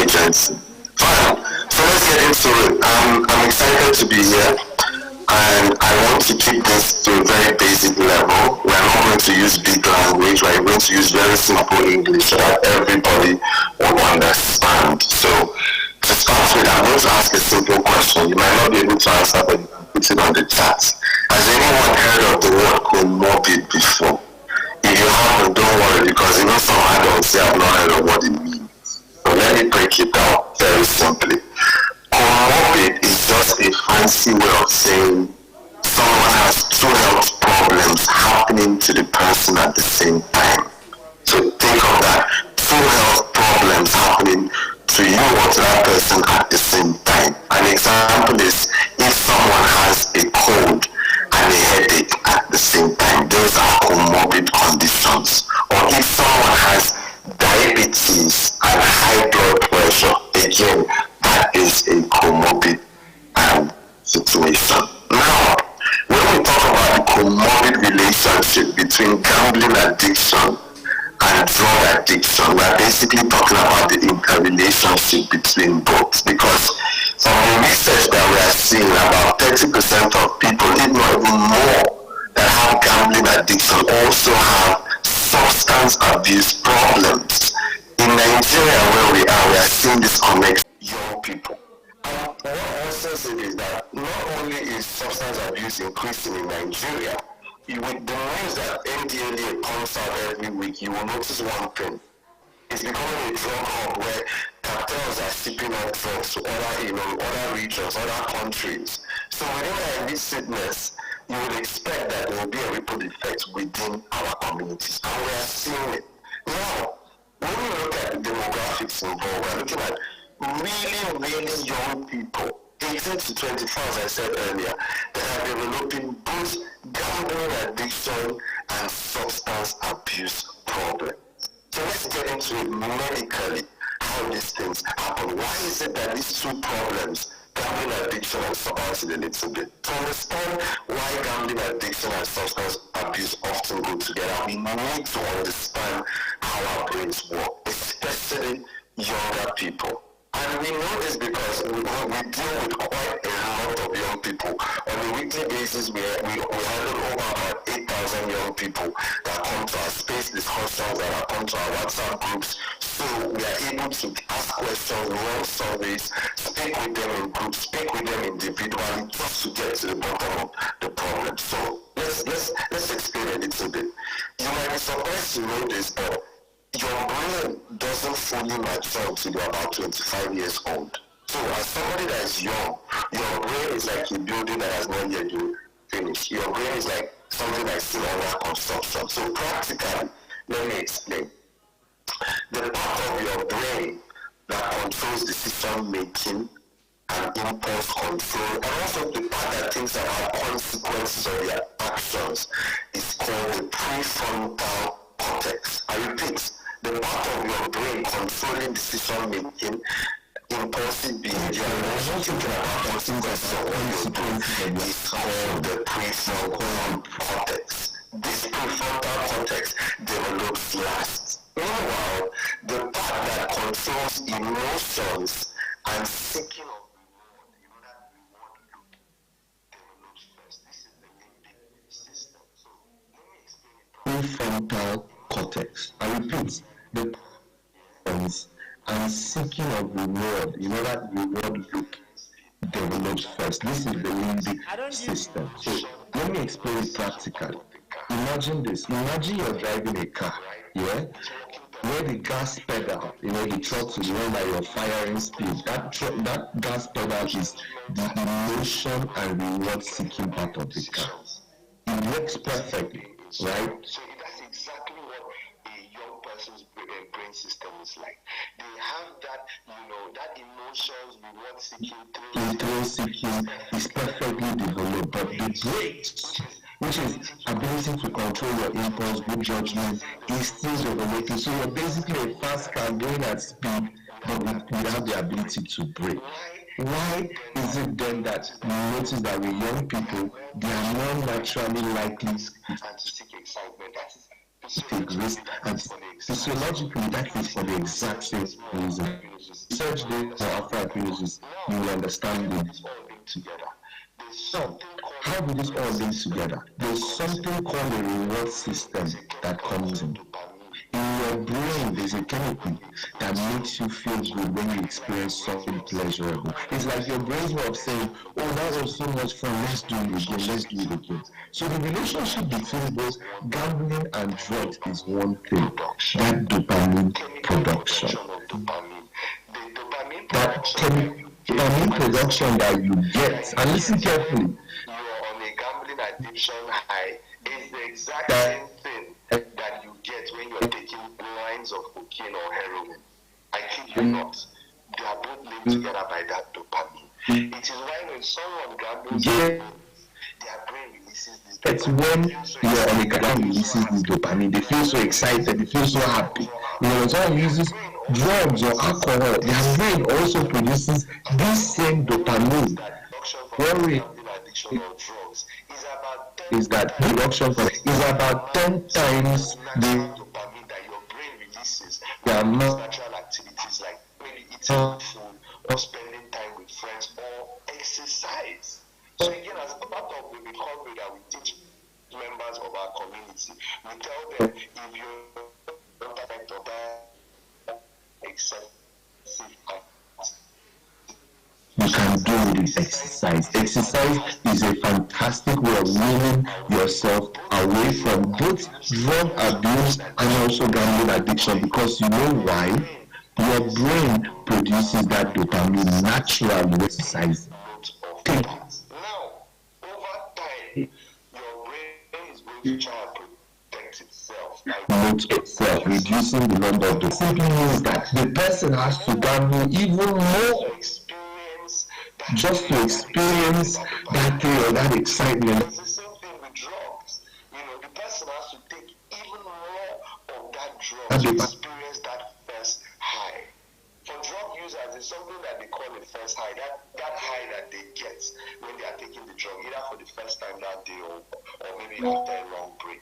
agency. Fine. So let's get into it. I'm excited to be here, and I want to keep this to a very basic level. We're not going to use big language. We're going to use very simple English so that everybody will understand. So to start with, I'm going to ask a simple question. You might not be able to answer, but you can put it on the chat. Has anyone heard of the word co-morbid before? If you haven't, don't worry, because even some adults say I've not heard of what it means. So let me break it down very simply. Co-morbid is just a fancy way of saying someone has two health problems happening to the person at the same time. So think of that. Two health problems happening to you or to that person at the same time. An example is if someone has a cold and a headache at the same time. Those are comorbid conditions. Or if someone has diabetes and high blood pressure, again, that is a comorbid situation. Now, when we talk about the comorbid relationship between gambling addiction and drug addiction, we're basically talking about the interrelationship between both, because from the research that we are seeing, about 30% of people, if not even more, that have gambling addiction also have substance abuse problems. In Nigeria, where we are seeing this connection with young people. And what also said is that not only is substance abuse increasing in Nigeria, with the news that NDLA comes out every week, you will notice one thing. It's becoming a drug hub where cartels are shipping out drugs to other regions, other countries. So within that illicitness, you would expect that there will be a ripple effect within our communities. And we are seeing it. Now, when we look at the demographics involved, we're looking at really young people, 18 to 24, as I said earlier, that are developing both gambling addiction and substance abuse problems. So let's get into it medically, how these things happen. Why is it that these two problems, gambling addiction and substance abuse, a little bit? To understand why gambling addiction and substance abuse often go together, we need to understand how our brains work, especially younger people. And we know this because we deal with quite a lot of young people. On a weekly basis, we handle over about 8,000 young people that come to our space discussions, that come to our WhatsApp groups. So we are able to ask questions, run surveys, speak with them in groups, speak with them individually, just to get to the bottom of the problem. So let's explain a little bit. You might be surprised to know this, but your brain doesn't fully mature until you're about 25 years old. So as somebody that is young, your brain is like a building that has not yet been finished. Your brain is like something that's still under construction. So practically, let me explain. The part of your brain that controls decision making and impulse control, and also the part that thinks about consequences of your actions, is called the prefrontal cortex. I repeat, the part of your brain controlling decision making, impulsive behavior, and also thinking about consequences of what you're doing is called the prefrontal cortex. This prefrontal cortex develops last. Meanwhile, the part that controls emotions and seeking of reward, that reward loop develops first. This is the limbic system. So let me explain it. Prefrontal cortex. I repeat, the emotions and seeking of reward, that reward loop develops first. This is the limbic system. So let me explain it practically. Imagine this. Imagine you're driving a car, where the gas pedal, the throttle, that you're firing speed. That gas pedal is the emotion and reward seeking part of the car. It works perfectly, right? So that's exactly what a young person's brain system is like. They have that, that emotions, reward seeking, thrill seeking is perfectly developed, but the brakes, which is ability to control your impulse, good judgment, is still developing. So you're basically a fast car going at speed, but without the ability to brake. Why is it then that you notice that with young people, they are more naturally likely to seek excitement? That is take risks, and physiologically that is for the exact same reason. Search this for after I finish this, you will understand it. So, how do this all link together? There's something called a reward system that comes in. In your brain, there's a chemical that makes you feel good when you experience something pleasurable. It's like your brain's way of saying, oh, that was so much fun, let's do it again, let's do it again. So the relationship between both gambling and drugs is one thing, that dopamine production. That dopamine production that you get, and listen carefully, you're on a gambling addiction high is the exact same thing that you get when you're taking lines of cocaine or heroin. I kid you not. They are both linked together by that dopamine. It is why when someone gambles, their brain releases this dopamine. It's when you're on a gambling releases this dopamine, they feel so excited, they feel so happy. You know, when someone uses drugs or alcohol, their brain also produces this same dopamine. Worry is that production is about 10 times the dopamine that your brain releases amount natural activities like maybe eating food or spending time with friends or exercise. So again, as part of the recovery that we teach members of our community, we tell them if you don't affect or that excessive you can do with exercise. Exercise is a fantastic way of weaning yourself away from both drug abuse and also gambling addiction, because you know why? Your brain produces that dopamine naturally when exercise. Now, over time, your brain is going to try and protect itself. Note itself, reducing the number of the simply means that the person has to gamble even more just to experience that thrill or that excitement. It's the same thing with drugs. You know, the person has to take even more of that drug to experience that first high. For drug users, it's something that they call a first high. That high that they get when they are taking the drug, either for the first time that day or maybe after a long break.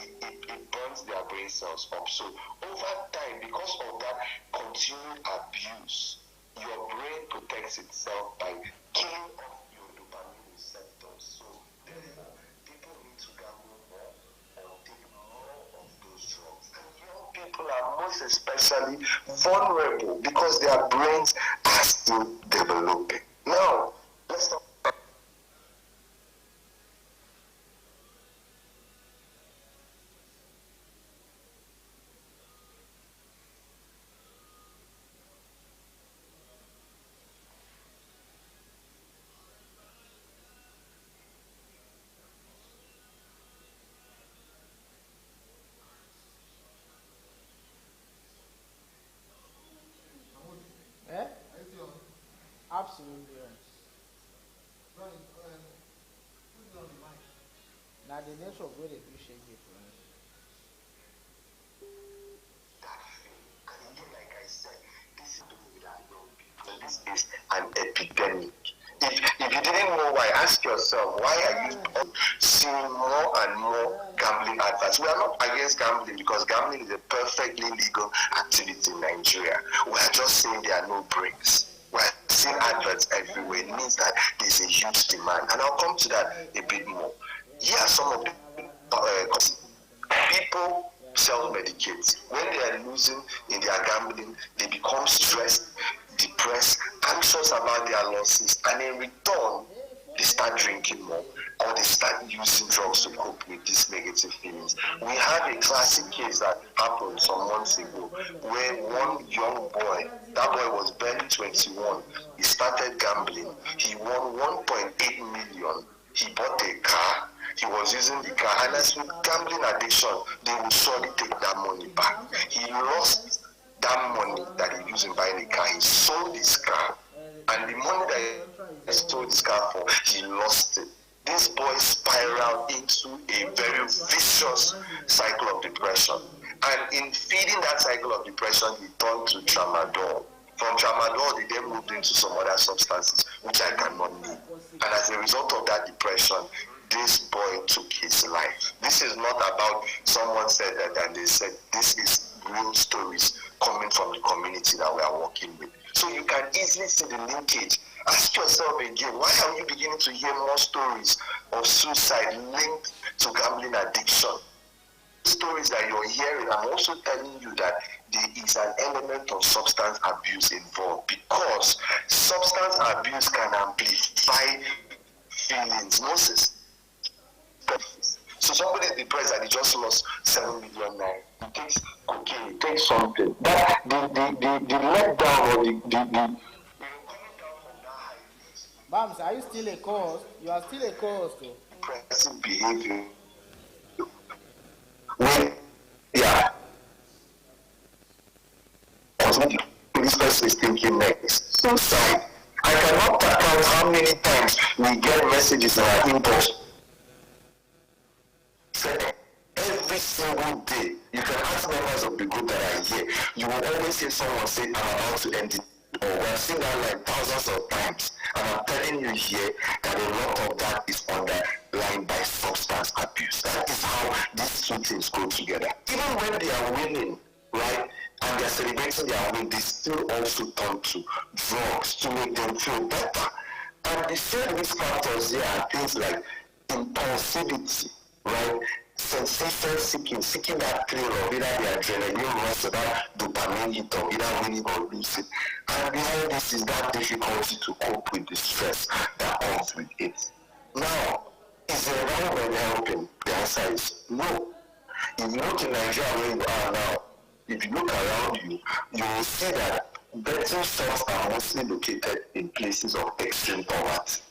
It burns their brain cells up. So over time, because of that continued abuse, your brain protects itself by killing off your dopamine receptors. So therefore, people need to gamble more or take more of those drugs. And young people are most especially vulnerable because their brains are still developing. Now, let's talk. Absolutely right. Now the network where they do shake it for us. And again, like I said, this is with our young people. This is an epidemic. If you didn't know why, ask yourself, why are you seeing more and more gambling adverts? We are not against gambling because gambling is a perfectly legal activity in Nigeria. We are just saying there are no breaks. We're seeing adverts everywhere. It means that there's a huge demand. And I'll come to that a bit more. Here are some of the people self-medicate. When they are losing in their gambling, they become stressed, depressed, anxious about their losses, and in return, they start drinking more or they start using drugs to cope with these negative feelings. We had a classic case that happened some months ago where one young boy, that boy was barely 21, he started gambling. He won 1.8 million. He bought a car. He was using the car, and as with gambling addiction, they will surely take that money back. He lost that money that he used in buying a car. He sold his car, and the money that he sold his car for, he lost it. This boy spiraled into a very vicious cycle of depression. And in feeding that cycle of depression, he turned to tramadol. From tramadol, they then moved into some other substances, which I cannot name. And as a result of that depression, this boy took his life. This is not about someone said that and they said this is real stories coming from the community that we are working with. So you can easily see the linkage. Ask yourself again, why are you beginning to hear more stories of suicide linked to gambling addiction? Stories that you're hearing, I'm also telling you that there is an element of substance abuse involved, because substance abuse can amplify feelings. Moses. So somebody is depressed and he just lost 7 million naira. He takes cocaine, he takes something. That the letdown or the Bams, are you still a co-host? You are still a co-host too. Depressive behavior. When yeah. This person is thinking next. Suicide. I cannot count how many times we get messages in our inbox. Every single day, you can ask members of the group that are here. You will always hear someone say, I'm about to end it. Or we've seen that like thousands of times. And I'm telling you here that a lot of that is underlined by substance abuse. That is how these two things go together. Even when they are winning, right, and they're celebrating their win, they still also turn to drugs to make them feel better. And the same risk factors here are things like impulsivity, right? Sensation seeking that thrill of either the adrenaline rush or that dopamine hit of either winning or losing. And behind this is that difficulty to cope with the stress that comes with it. Now, is there wrong when helping? The answer is no. If you look in Nigeria where you are now, if you look around you, you will see that betting shops are mostly located in places of extreme poverty.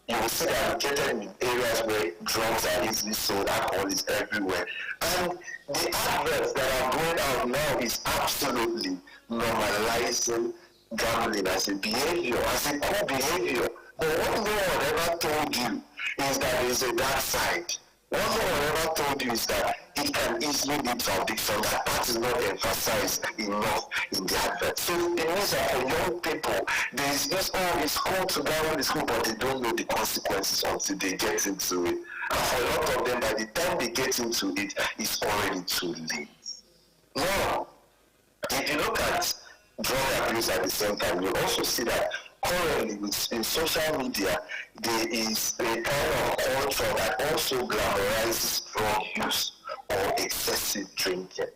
You will see that located in areas where drugs are easily sold, alcohol is everywhere. And the adverts that are going out now is absolutely normalizing gambling as a behavior, as a cool behavior. But what no one ever told you is that there is a dark side. What no one ever told you is that it can easily lead to addiction. That part is not emphasized enough in the advert. So it means that for young people, there is this, oh, it's cool to gamble in school, but they don't know the consequences until they get into it. And for a lot of them, by the time they get into it, it's already too late. Now, if you look at drug abuse at the same time, you'll also see that currently in social media, there is a kind of culture that also glamorizes drug use or excessive drinking.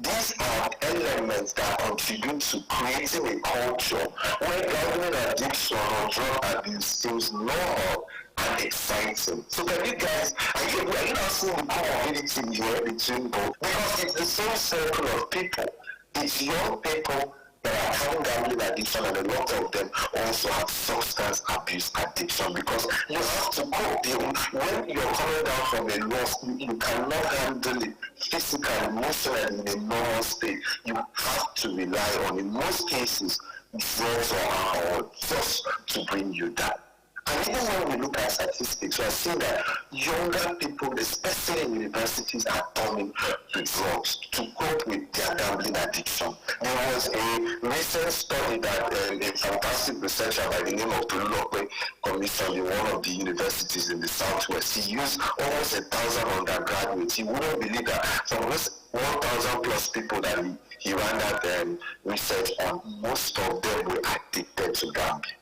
These are elements that contribute to creating a culture where gambling addiction or drug abuse seems normal and exciting. So can you guys, are you not seeing the co-morbidity here between both? Because it's the same circle of people. It's young people that are having gambling addiction, and a lot of them also have substance abuse addiction, because you have to cope. When you're coming down from a loss, you cannot handle it physically, emotionally in a normal state. You have to rely on, in most cases, drugs or alcohol just to bring you down. And even when we look at statistics, we are seeing that younger people, especially in universities, are turning to drugs to cope with their gambling addiction. There was a recent study that a fantastic researcher by the name of Tolulope commissioned in one of the universities in the Southwest. He used almost 1,000 undergraduates. He wouldn't believe that from those 1,000 plus people that he ran that research on, most of them were addicted to gambling.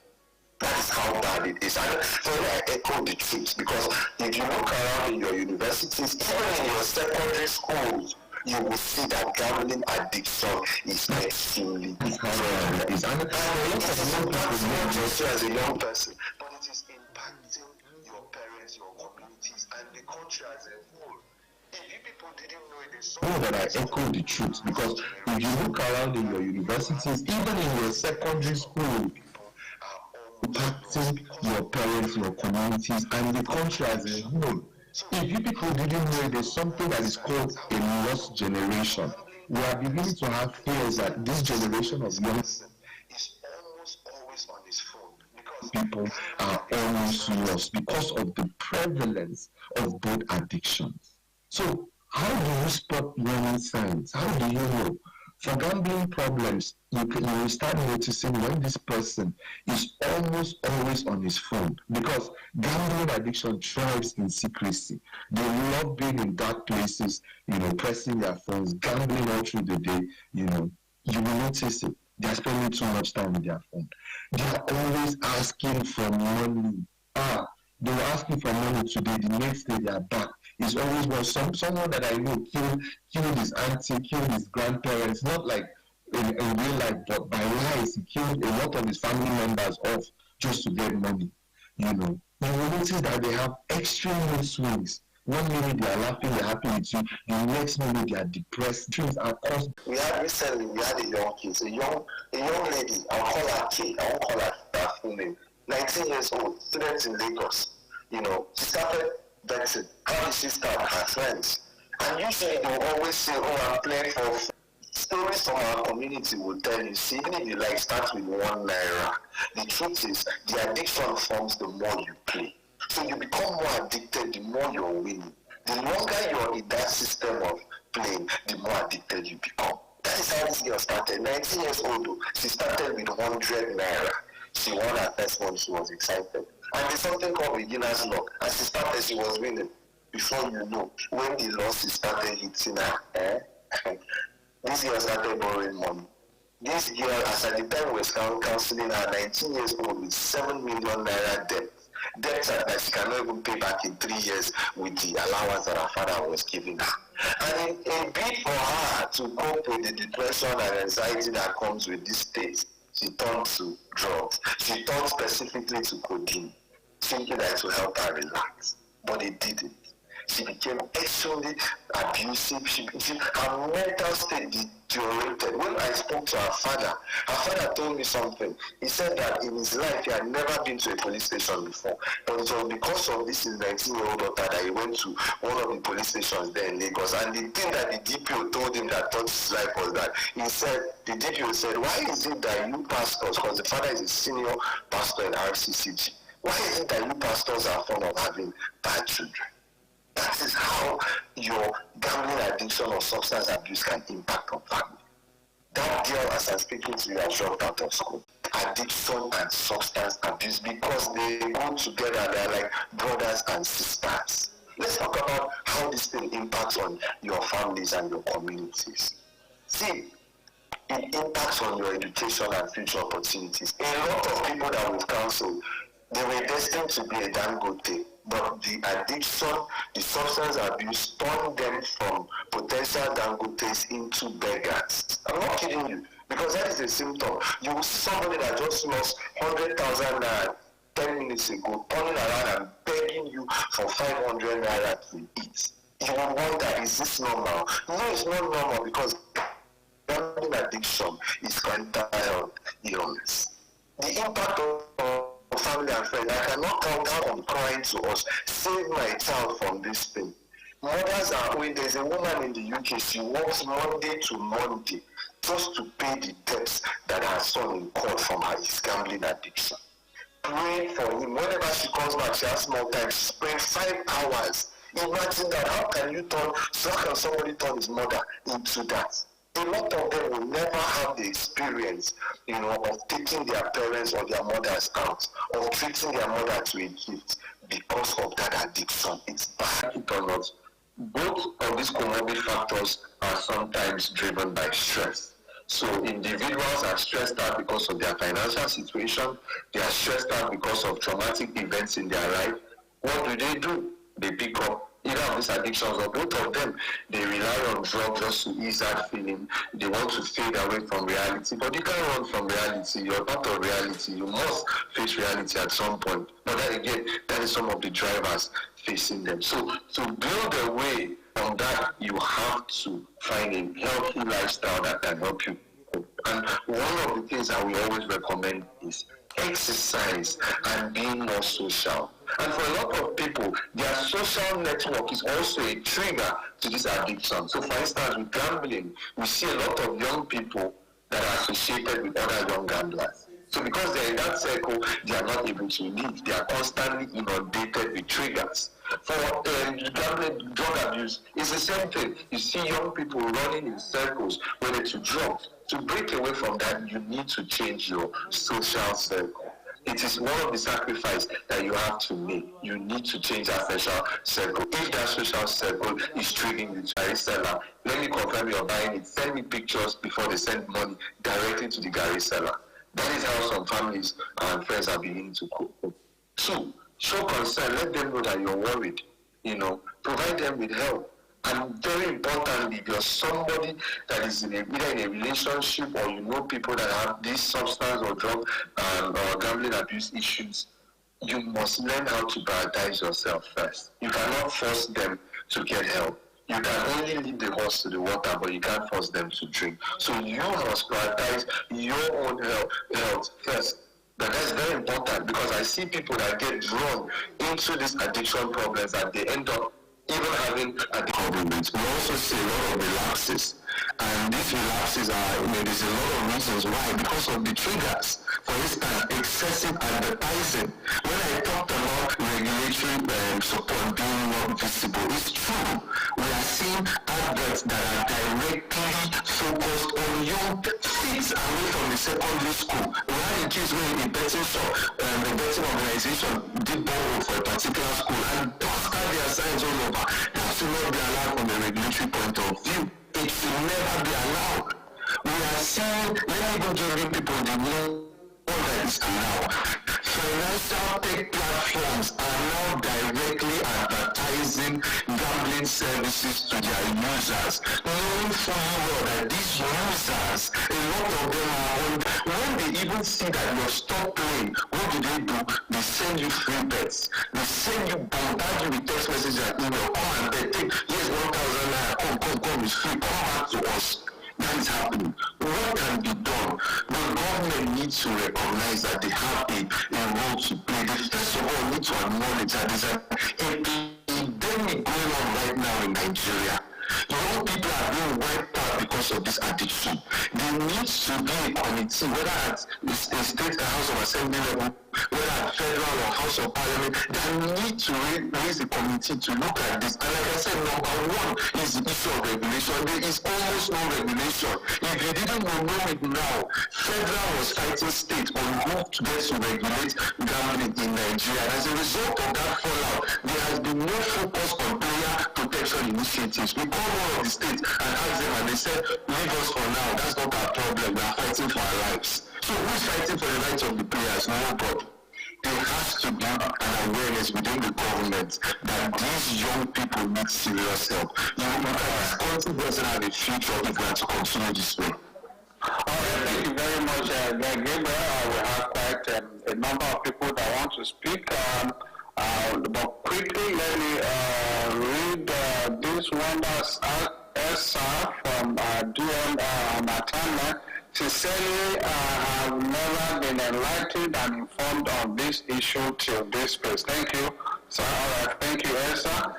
That is how bad it is. And so I echo the truth, because if you look around in your universities, even in your secondary schools, you will see that gambling addiction is extremely prevalent. It is impacting just you as a young person, but it is impacting your parents, your communities, and the country as a whole. If you people didn't know it, there's something that I echo the truth, because if you look around in your universities, even in your secondary school, impacting your parents, your communities, and the country as a whole. If you people didn't know, there's something that is called a lost generation. We are beginning to have fears that this generation of young is almost always on his phone, because people are almost lost because of the prevalence of both addictions. So how do you spot warning signs? How do you know? For gambling problems, you will start noticing when this person is almost always on his phone, because gambling addiction thrives in secrecy. They love being in dark places, pressing their phones, gambling all through the day. You will notice it. They are spending too much time with their phone. They are always asking for money. They were asking for money today. The next day they are back. It's always someone that I know killed his auntie, killed his grandparents, not like in real life, but by lies. He killed a lot of his family members off just to get money. You will notice that they have extreme mood swings. One minute they are laughing, they're happy with you. The next minute they are depressed. Things are caused. We had a young kid, a young lady. I'll call her K. I won't call her full name. 19 years old, student in Lagos. She started betting. How did she start? Her friends. And usually they will always say, I'm playing for. Stories from our community will tell you, see, even if you start with 1 naira, the truth is the addiction forms the more you play. So you become more addicted the more you're winning. The longer you're in that system of playing, the more addicted you become. That is how this girl started. 19 years old, she started with 100 naira. She won her first one, she was excited. And there's something called beginner's luck. As she started, she was winning. Before you know, when the losses started hitting her, this girl started borrowing money. This girl, as at the time we were counseling her, 19 years old with 7 million naira debt. Debt that she cannot even pay back in 3 years with the allowance that her father was giving her. And in a bid for her to cope with the depression and anxiety that comes with this state, she turned to drugs. She turned specifically to codeine, thinking that it will help her relax. But it didn't. She became extremely abusive. Her mental state deteriorated. When I spoke to her father told me something. He said that in his life he had never been to a police station before. But it was because of this his 19-year-old daughter that he went to one of the police stations there in Lagos. And the thing that the DPO told him that touched his life was that the DPO said, why is it that you pastors, because the father is a senior pastor in RCCG, why is it that you pastors are fond of having bad children? That is how your gambling addiction or substance abuse can impact on family. That girl, as I'm speaking to you, has dropped out of school. Addiction and substance abuse, because they go together, they're like brothers and sisters. Let's talk about how this thing impacts on your families and your communities. See, it impacts on your education and future opportunities. A lot of people that we've counseled, they were destined to be a Dangote, but the addiction, the substance abuse turned them from potential Dangotes into beggars. I'm not kidding you, because that is a symptom. You will see somebody that just lost 100,000 naira 10 minutes ago, turning around and begging you for 500 naira to eat. You will wonder, is this normal? No, it's not normal, because gambling addiction is mental health illness. The impact of family and friends, I cannot count how on crying to us, save my child from this thing. Mothers are, when there's a woman in the UK, she works Monday to Monday just to pay the debts that her son incurred from his gambling addiction. Praying for him. Whenever she comes back, she has more time. She's praying 5 hours. Imagine that. How can somebody turn his mother into that? A lot of them will never have the experience, of taking their parents or their mothers out, of treating their mother to a gift because of that addiction. It's bad or not. Both of these comorbid factors are sometimes driven by stress. So individuals are stressed out because of their financial situation. They are stressed out because of traumatic events in their life. What do? They pick up either of these addictions, or both of them. They rely on drugs just to ease that feeling. They want to fade away from reality. But you can't run from reality. You're part of reality. You must face reality at some point. But that is some of the drivers facing them. So to build a way from that, you have to find a healthy lifestyle that can help you. And one of the things that we always recommend is exercise and being more social. And for a lot of people, their social network is also a trigger to this addiction. So for instance, with gambling, we see a lot of young people that are associated with other young gamblers. So because they're in that circle, they are not able to leave. They are constantly inundated with triggers. For gambling, drug abuse, it's the same thing. You see young people running in circles related to drugs. To break away from that, you need to change your social circle. It is one of the sacrifices that you have to make. You need to change that social circle. If that social circle is trading the Gary seller, let me confirm you're buying it. Send me pictures before they send money directly to the Gary seller. That is how some families and friends are beginning to cope. 2, show concern. Let them know that you're worried. Provide them with help. And very importantly, if you're somebody that is either in a relationship or you know people that have these substance or drug or gambling abuse issues, you must learn how to prioritize yourself first. You cannot force them to get help. You can only lead the horse to the water, but you can't force them to drink. So you must prioritize your own health first. That's very important, because I see people that get drawn into these addiction problems and they end up even having a co-morbid. We also see a lot of relapses, and these relapses are, there's a lot of reasons why, because of the triggers. For instance, excessive advertising. When I talked about regulatory support being not visible, it's true. We are seeing adverts that are directly focused on young kids away from the secondary school. We had a case where a betting shop, a betting organization did borrow for a particular school, and those have their signs all over. That should not be allowed from a regulatory point of view. It should never be allowed. We are seeing, let me go giving people the one that is allowed. Financial tech platforms are now directly advertising gambling services to their users, knowing full well that these users, a lot of them are on, when they even see that you're stop playing, what do? They send you free bets. They send you, bombard you with text messages and email. Come and bet, here's 1,000 naira, come, it's free, come back to us. That is happening. What can be done? The government needs to recognize that they have a role to play. They first of all need to acknowledge that there's an epidemic going on right now in Nigeria. Young people are being wiped out because of this addiction. There needs to be a committee, whether at a state House of Assembly level, whether at federal or House of Parliament, that need to raise a committee to look at this. And like I said, number one is the issue of regulation. There is almost no regulation. If you didn't know it now, federal was fighting state on who gets to regulate gambling in Nigeria. As a result of that fallout, there has been no focus on player protection initiatives. We called one of the states and asked them, and they said, leave us for now, that's not our problem, we are fighting for our lives. So who's fighting for the rights of the players? Nobody. There has to be an awareness within the government that these young people need serious help. This country doesn't have a future if we are to continue this way. Alright, thank you very much, Gabriel. We have quite a number of people that want to speak. But quickly, let me read this one. That's Elsa from DM Matana. Sincerely, I have never been enlightened and informed on this issue till this place. Thank you. So, alright, thank you, Elsa.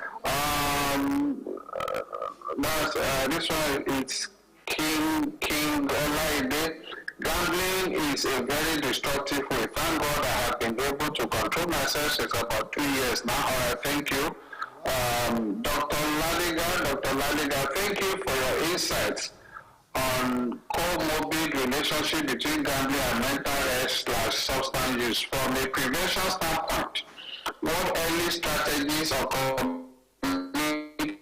This one is King Olaide. Gambling is a very destructive way. Thank God I have been able to control myself since about 2 years now. Alright, thank you. Dr. Ladiga, thank you for your insights on co-morbid relationship between gambling and mental health/substance use. From a prevention standpoint, what early strategies or communities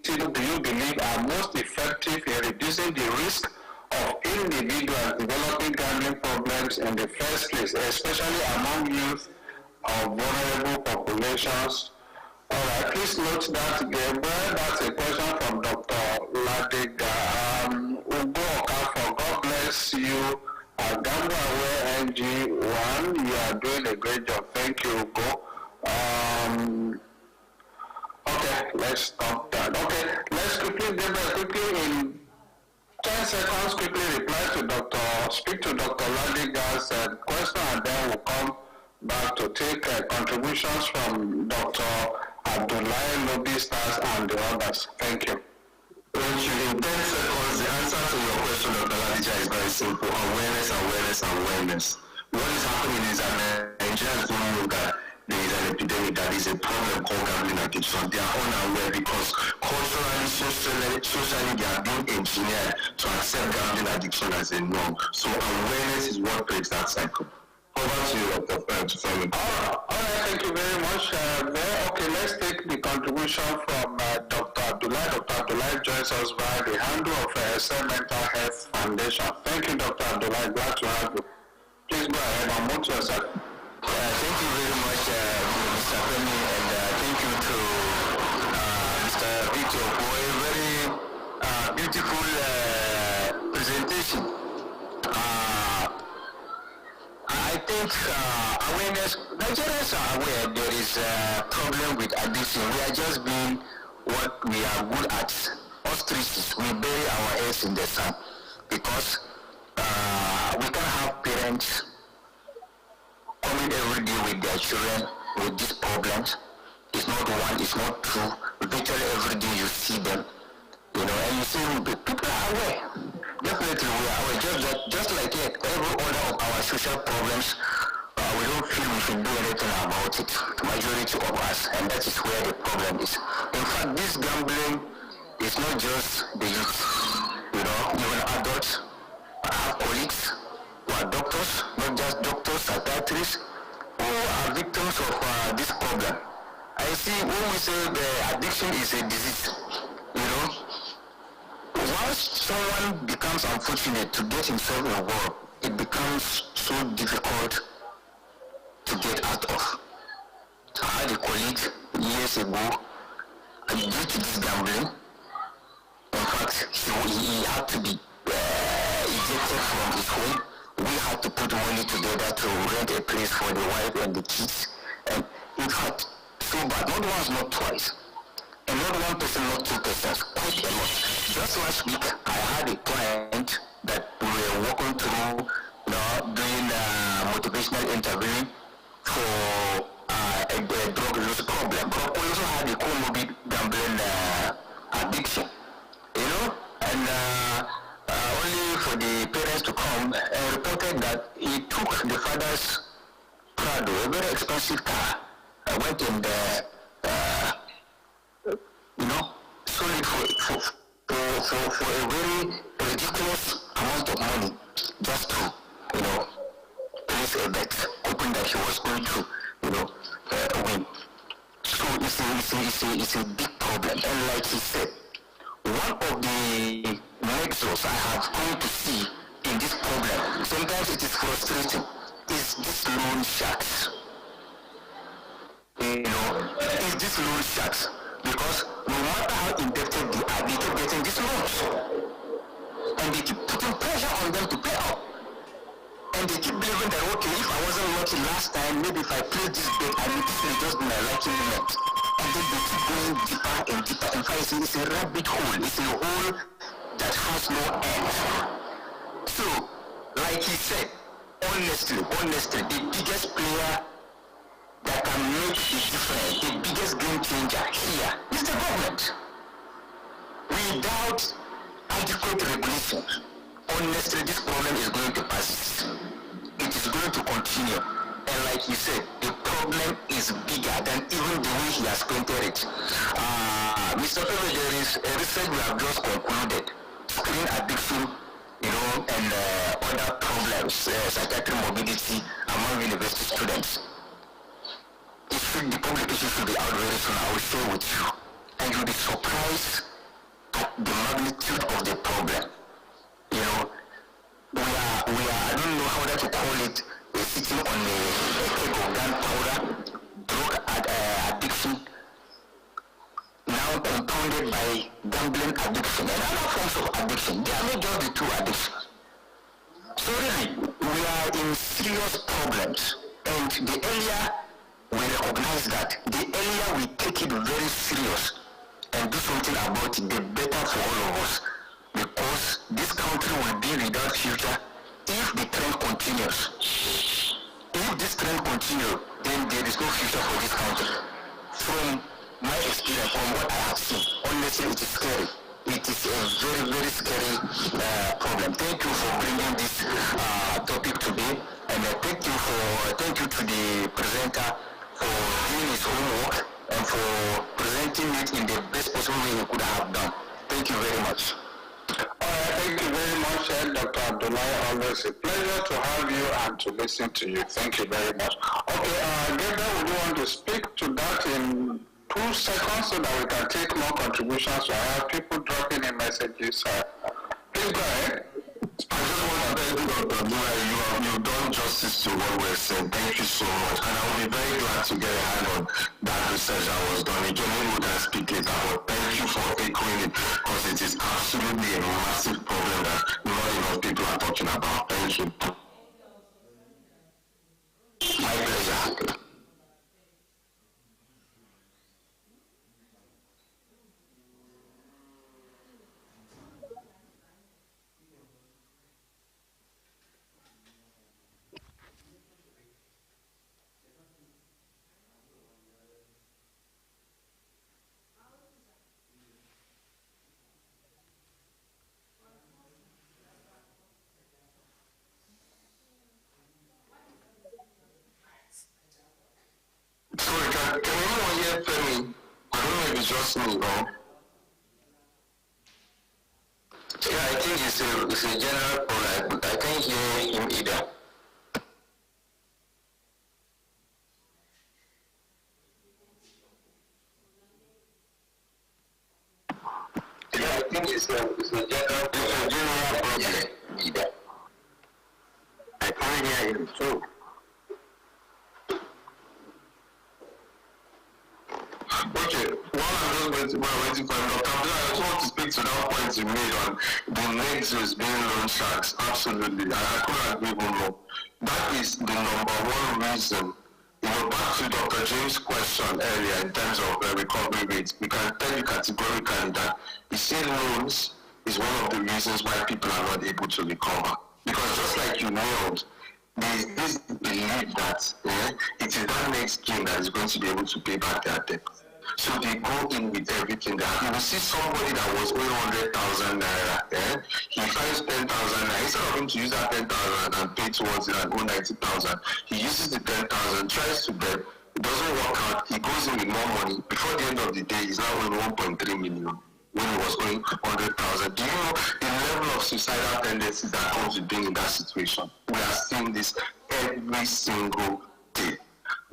do you believe are most effective in reducing the risk of individuals developing gambling problems in the first place, especially among youth or vulnerable populations? Alright, please note that, Gabriel, that's a question from Dr. Ladiga. Ugo Okafor, God bless you. Gamble Aware NG1, you are doing a great job. Thank you, Ugo. Okay, let's stop that. Okay, let's quickly in 10 seconds, quickly speak to Dr. Ladiga's question, and then we'll come back to take contributions from Dr. Abdullahi Lobi Stars and the others. Thank you. Thank you. In 10 seconds, the answer to your question, Dr. Ladija, is very simple. Awareness. What is happening Nigerians don't know that there is an epidemic, that is a problem called gambling addiction. They are unaware because culturally, socially they are being engineered to accept gambling addiction as a norm. So awareness is what breaks that cycle. Over to you, Dr. Tufani. Alright, thank you very much. Okay, let's take the contribution from Dr. Abdullah. Dr. Abdullah joins us via the handle of SM Mental Health Foundation. Thank you, Dr. Abdullah. Glad to have you. Please go ahead and move to yourself. Thank you very much, Mr. Femi, and thank you to Mr. Victor for a very beautiful presentation. I think awareness, Nigerians are aware there is a problem with addiction. We are just being what we are good at. Ostriches, we bury our heads in the sand because we can have parents coming every day with their children with these problems. It's not one, it's not two. Virtually every day you see them, and you see people are aware. Definitely we are aware, just like every other of our social problems, we don't feel we should do anything about it, majority of us, and that is where the problem is. In fact, this gambling is not just the youth, even adults. I have colleagues who are doctors, not just doctors, psychiatrists, who are victims of this problem. I see when we say the addiction is a disease, once someone becomes unfortunate to get himself involved, it becomes so difficult to get out of. I had a colleague years ago, and due to this gambling, in fact, he had to be ejected from his home. We had to put money together to rent a place for the wife and the kids. And in fact, so bad, not once, not twice. And not one person, not two persons, quite a lot. Just last week, I had a client that we were working through, doing motivational interviewing for a drug use problem. But we also had a co-morbid gambling addiction, and only for the parents to come and reported that he took the father's Prado, a very expensive car. I went in there, sold it for a very ridiculous amount of money, just to, place a bet, hoping that he was going to, win. So it's a big problem. And like he said, one of the nexus I have come to see in this problem, sometimes it is frustrating, is this loan sharks. Is this loan sharks? Because no matter how indebted they are, they keep getting these loans. And they keep putting pressure on them to pay up. And they keep believing that, okay, if I wasn't lucky last time, maybe if I play this bet, I mean, this may just be my lucky moment. And then they keep going deeper and deeper. In fact, it's a rabbit hole. It's a hole that has no end. So, like he said, honestly, the biggest player that can make the difference, the biggest game changer here is the government. Without adequate regulation, honestly, this problem is going to persist. It is going to continue. And like you said, the problem is bigger than even the way he has painted it. Mr. Pebe, there is a research we have just concluded. Screen addiction, and other problems, psychiatric morbidity among university students. The publication should be out very soon. I will share with you. And you'll be surprised at the magnitude of the problem. We are, I don't know how to call it, sitting on a cake of gunpowder, drug addiction, now compounded by gambling addiction and other forms of addiction. They are not just the two addictions. So really, we are in serious problems. And the earlier we recognize that, the earlier we take it very serious and do something about it, the better for all of us. Because this country will be without future if the trend continues. If this trend continues, then there is no future for this country. From my experience, from what I have seen, honestly, it is scary. it is a very, very scary problem. Thank you for bringing this topic today, and thank you to the presenter for doing his homework and for presenting it in the best possible way he could have done. Thank you very much. Thank you very much, Dr. Abdullah. Always a pleasure to have you and to listen to you. Thank you very much. Okay, Gabriel, would you want to speak to that in 2 seconds so that we can take more contributions? So I have people dropping in messages. Please go ahead. I just want to thank you, Dr. Abdullah. You've done justice to what we're saying. Thank you so much. And I will be very glad to get a hand on that research that was done. Again, maybe we can speak later, but thank you for echoing it, because it is absolutely a massive problem that not enough people are talking about. Thank you. My pleasure. Sorry, can anyone hear Femi? I don't know if it's just me, or... Yeah, I think it's a general problem. I can't hear him either. Yeah, I think it's a general problem. Yeah, either. I can't hear him too. Okay, while I'm just waiting for Dr. Abdullah, I just want to speak to that point you made on the nexus being loan sharks. Absolutely, and I couldn't agree more. That is the number one reason. Back to Dr. James' question earlier in terms of recovery rates, we can tell you categorically that you see loans is one of the reasons why people are not able to recover. Because just like you nailed, there is this belief that it is that next game that is going to be able to pay back their debt. So they go in with everything. That you will see somebody that was owing 100,000 naira, he finds 10,000 naira. Instead of him to use that 10,000 and pay towards it and owe 90,000, he uses the 10,000, tries to bet, it doesn't work out, he goes in with more money. Before the end of the day, he's now owing 1.3 million when he was owing 100,000. Do you know the level of suicidal tendencies that comes with being in that situation? We are seeing this every single day.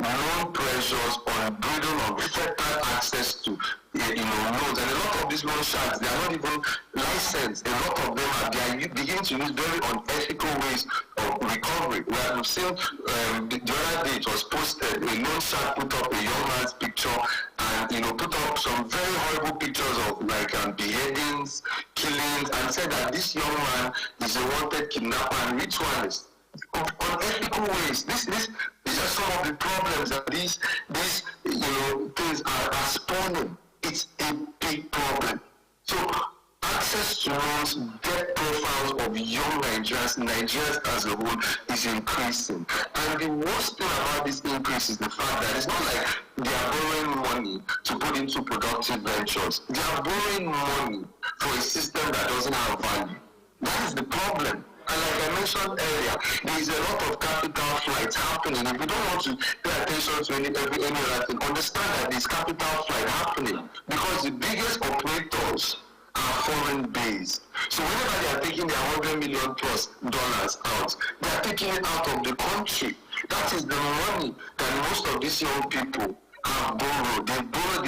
Loan pressures on burden of better access to loans, and a lot of these loan sharks, they are not even licensed. A lot of them are beginning to use very unethical ways of recovery. We have seen the other day it was posted, a loan shark put up a young man's picture and put up some very horrible pictures of beheadings, killings, and said that this young man is a wanted kidnapper and ritualist. Unethical ways. These are some of the problems that these things are spawning. It's a big problem. So access to loans, debt profiles of young Nigerians as a whole is increasing. And the worst thing about this increase is the fact that it's not like they are borrowing money to put into productive ventures. They are borrowing money for a system that doesn't have value. That is the problem. And like I mentioned earlier, there is a lot of capital flights happening. If you don't want to pay attention to any other thing, understand that there's capital flight happening because the biggest operators are foreign based. So whenever they are taking their $100 million plus out, they are taking it out of the country. That is the money that most of these young people have borrowed. They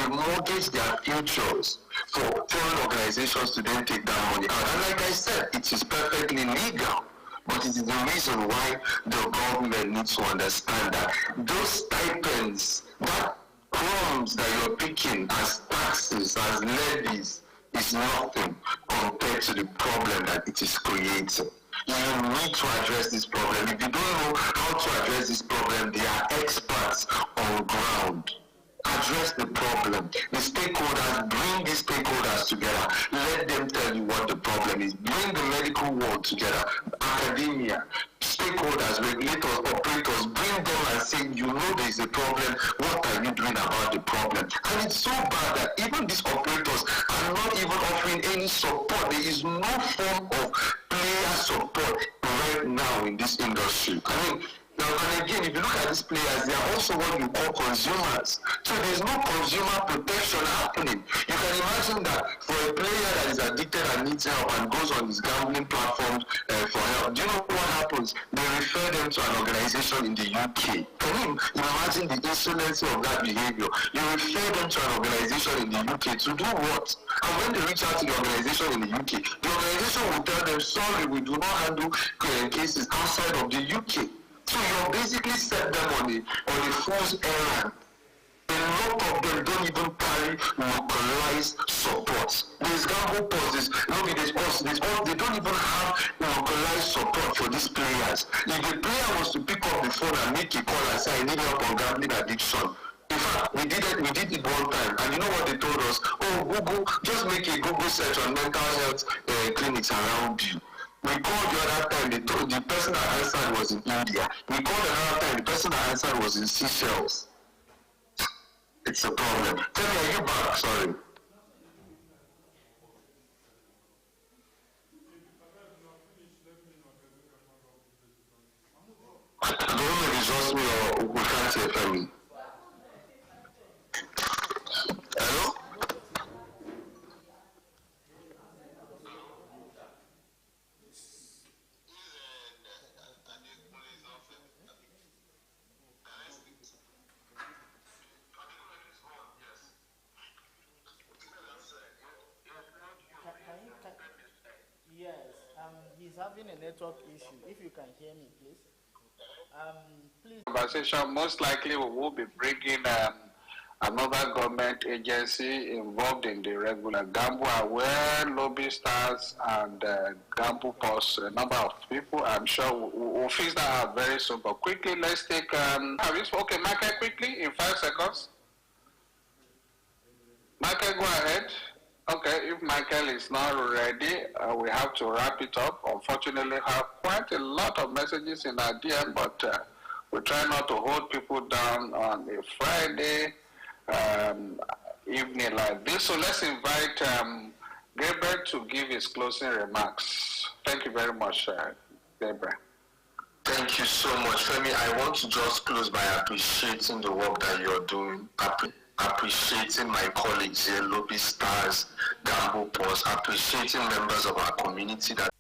mortgage their futures for foreign organizations to then take that money out. And like I said, it is perfectly legal. But it is the reason why the government needs to understand that those stipends, that crumbs that you're picking as taxes, as levies, is nothing compared to the problem that it is creating. You need to address this problem. If you don't know how to address this problem, there are experts on ground. Address the problem. The stakeholders, bring these stakeholders together. Let them tell you what the problem is. Bring the medical world together. Academia, stakeholders, regulators, operators, bring them and say, you know there is a problem. What are you doing about the problem? And it's so bad that even these operators are not even offering any And again, if you look at these players, they are also what you call consumers. So there's no consumer protection happening. You can imagine that for a player that is addicted and needs help and goes on his gambling platforms for help, do you know what happens? They refer them to an organization in the UK. Can you imagine the insolency of that behavior? You refer them to an organization in the UK to do what? And when they reach out to the organization in the UK, the organization will tell them, sorry, we do not handle cases outside of the UK. So you basically set them on a fool's errand. A lot of them don't even carry localized support. There's gamble pauses, there's us, they don't even have localized support for these players. If the player was to pick up the phone and make a call and say, I need help on gambling addiction, in fact, we did it one time, and you know what they told us? Oh, Google, just make a Google search on mental health clinics around you. We called the other time, the person that answered was in India. We called another time, the person that answered was in Seychelles. It's a problem. Tell me, are you back? Sorry. I don't know if it's just me or we can't hear me. Hello? Yes, he's having a network issue. If you can hear me, please. Please. Conversation, most likely we will be bringing another government agency involved in the regular Gamble Aware, Lobby Stars, and Gamble Pulse, a number of people. I'm sure we'll fix that out very soon. But quickly, let's take, okay, Michael, quickly, in 5 seconds. Michael, go ahead. Okay, if Michael is not ready, we have to wrap it up. Unfortunately, we have quite a lot of messages in our DM, but we try not to hold people down on a Friday evening like this. So let's invite Gabriel to give his closing remarks. Thank you very much, Gabriel. Thank you so much, Femi. I want to just close by appreciating the work that you're doing. Appreciating my colleagues here, Lobby Stars, Gamble Pulse, appreciating members of our community that